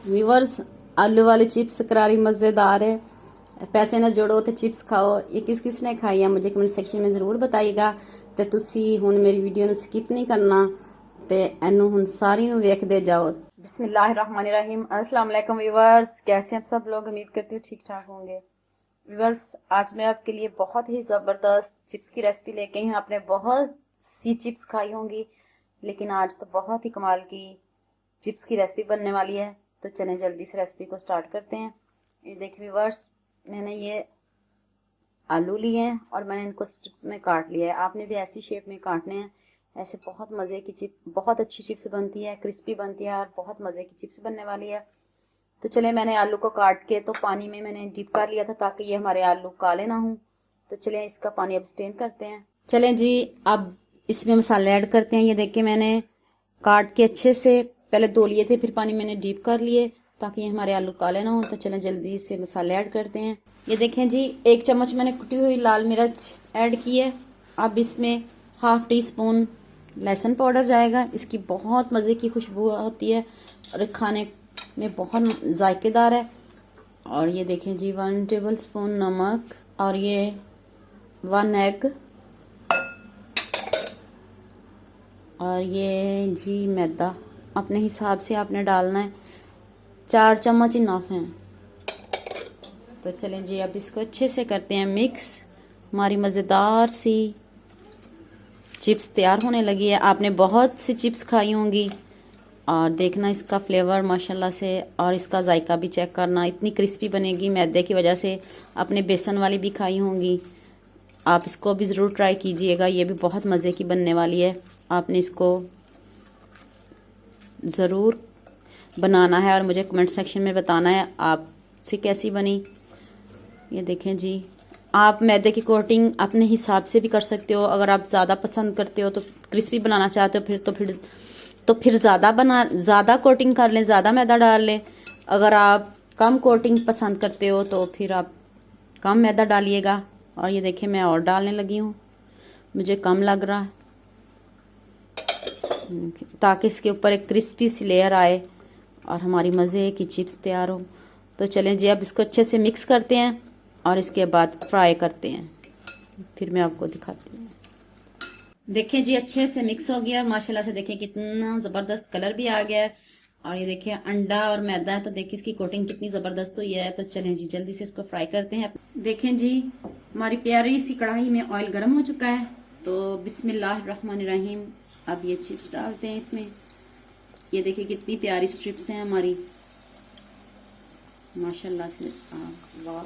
Viewers, आलू वाली chips करारी मज़ेदार है। पैसे ना जोड़ो तो चिप्स खाओ। ये किस किस ने खाई है मुझे कमेंट सेक्शन में ज़रूर बताइएगा। तो तुसी हुन मेरी वीडियो ਨੂੰ स्किप नहीं करना ते एनू हुन सारी ਨੂੰ ਵੇਖਦੇ जाओ। बिस्मिल्लाहिर्रहमानिर्रहीम। अस्सलाम वालेकुम व्यूवर्स, कैसे हैं आप सब लोग? उम्मीद करती हूँ ठीक ठाक होंगे। व्यूवर्स, आज मैं आपके लिए बहुत ही ज़बरदस्त चिप्स की रेसिपी लेके आई हूँ। आपने बहुत सी चिप्स खाई होंगी, लेकिन आज तो बहुत ही कमाल की चिप्स की रेसिपी बनने वाली है। तो चलें जल्दी से रेसिपी को स्टार्ट करते हैं। ये देखिए व्यूवर्स, मैंने ये आलू लिए हैं और मैंने इनको स्ट्रिप्स में काट लिया है। आपने भी ऐसी शेप में काटने हैं। ऐसे बहुत मज़े की बहुत अच्छी चिप्स बनती है, क्रिस्पी बनती है और बहुत मज़े की चिप्स बनने वाली है। तो चले, मैंने आलू को काट के तो पानी में मैंने डिप कर लिया था ताकि ये हमारे आलू काले ना हों। तो चलें इसका पानी अब स्टेन करते हैं। चलें जी, अब इसमें मसाले ऐड करते हैं। ये देखिए मैंने काट के अच्छे से पहले धो लिए थे, फिर पानी मैंने डीप कर लिए ताकि ये हमारे आलू काले ना हो। तो चलें जल्दी से मसाले ऐड करते हैं। ये देखें जी, 1 चम्मच मैंने कुटी हुई लाल मिर्च ऐड की है। अब इसमें ½ टीस्पून लहसुन पाउडर जाएगा। इसकी बहुत मज़े की खुशबू होती है और खाने में बहुत जायकेदार है। और ये देखें जी, 1 टेबलस्पून नमक और ये 1 एग और ये जी मैदा अपने हिसाब से आपने डालना है। 4 चम्मच इनफ हैं। तो चलें जी, अब इसको अच्छे से करते हैं मिक्स। हमारी मज़ेदार सी चिप्स तैयार होने लगी है। आपने बहुत सी चिप्स खाई होंगी और देखना इसका फ्लेवर माशाल्लाह से, और इसका जायका भी चेक करना। इतनी क्रिस्पी बनेगी मैदे की वजह से। आपने बेसन वाली भी खाई होंगी, आप इसको भी ज़रूर ट्राई कीजिएगा। ये भी बहुत मज़े की बनने वाली है। आपने इसको ज़रूर बनाना है और मुझे कमेंट सेक्शन में बताना है आपसे कैसी बनी। ये देखें जी, आप मैदे की कोटिंग अपने हिसाब से भी कर सकते हो। अगर आप ज़्यादा पसंद करते हो तो क्रिस्पी बनाना चाहते हो फिर ज़्यादा कोटिंग कर लें, ज़्यादा मैदा डाल लें। अगर आप कम कोटिंग पसंद करते हो तो फिर आप कम मैदा डालिएगा। और ये देखिए मैं और डालने लगी हूँ, मुझे कम लग रहा है ताकि इसके ऊपर एक क्रिस्पी सी लेयर आए और हमारी मज़े की चिप्स तैयार हो। तो चलें जी, अब इसको अच्छे से मिक्स करते हैं और इसके बाद फ्राई करते हैं। फिर मैं आपको दिखाती हूँ। देखें जी, अच्छे से मिक्स हो गया और माशाल्लाह से देखें कितना ज़बरदस्त कलर भी आ गया है। और ये देखिए अंडा और मैदा है तो देखिए इसकी कोटिंग कितनी ज़बरदस्त हुई है। तो चलें जी जल्दी से इसको फ्राई करते हैं। देखें जी, हमारी प्यारी सी कढ़ाई में ऑयल गर्म हो चुका है। तो बिस्मिल्लाहिर्रहमानिर्रहीम, अब ये चिप्स डालते हैं इसमें। ये देखिए कितनी प्यारी स्ट्रिप्स हैं हमारी माशाल्लाह से। वाह,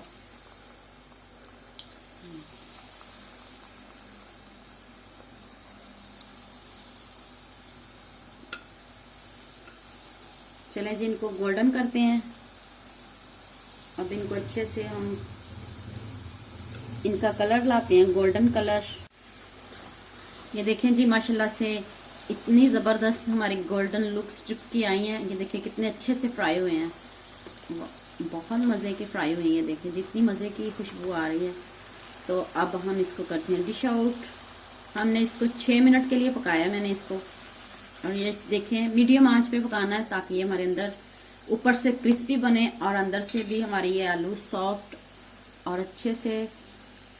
चलें जी इनको गोल्डन करते हैं। अब इनको अच्छे से हम इनका कलर लाते हैं, गोल्डन कलर। ये देखें जी माशाल्लाह से इतनी ज़बरदस्त हमारी गोल्डन लुक स्ट्रिप्स की आई हैं। ये देखिए कितने अच्छे से फ्राई हुए हैं, बहुत मज़े के फ्राई हुए हैं। ये देखिए जितनी मज़े की खुशबू आ रही है। तो अब हम इसको करते हैं डिश आउट। हमने इसको 6 मिनट के लिए पकाया मैंने इसको। और ये देखें मीडियम आंच पे पकाना है ताकि ये हमारे अंदर ऊपर से क्रिस्पी बने और अंदर से भी हमारे ये आलू सॉफ्ट और अच्छे से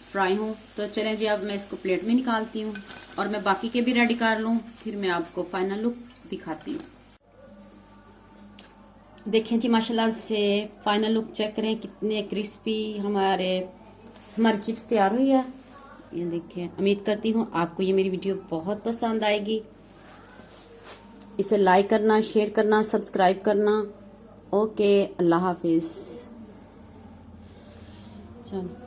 फ्राई हों। तो चलें जी, अब मैं इसको प्लेट में निकालती हूँ और मैं बाकी के भी रेडी कर लूँ, फिर मैं आपको फाइनल लुक दिखाती हूँ। देखें जी माशाल्लाह से फाइनल लुक चेक करें, कितने क्रिस्पी हमारी चिप्स तैयार हुई है। ये देखिए, उम्मीद करती हूँ आपको ये मेरी वीडियो बहुत पसंद आएगी। इसे लाइक करना, शेयर करना, सब्सक्राइब करना। ओके, अल्लाह हाफिज़। चलो।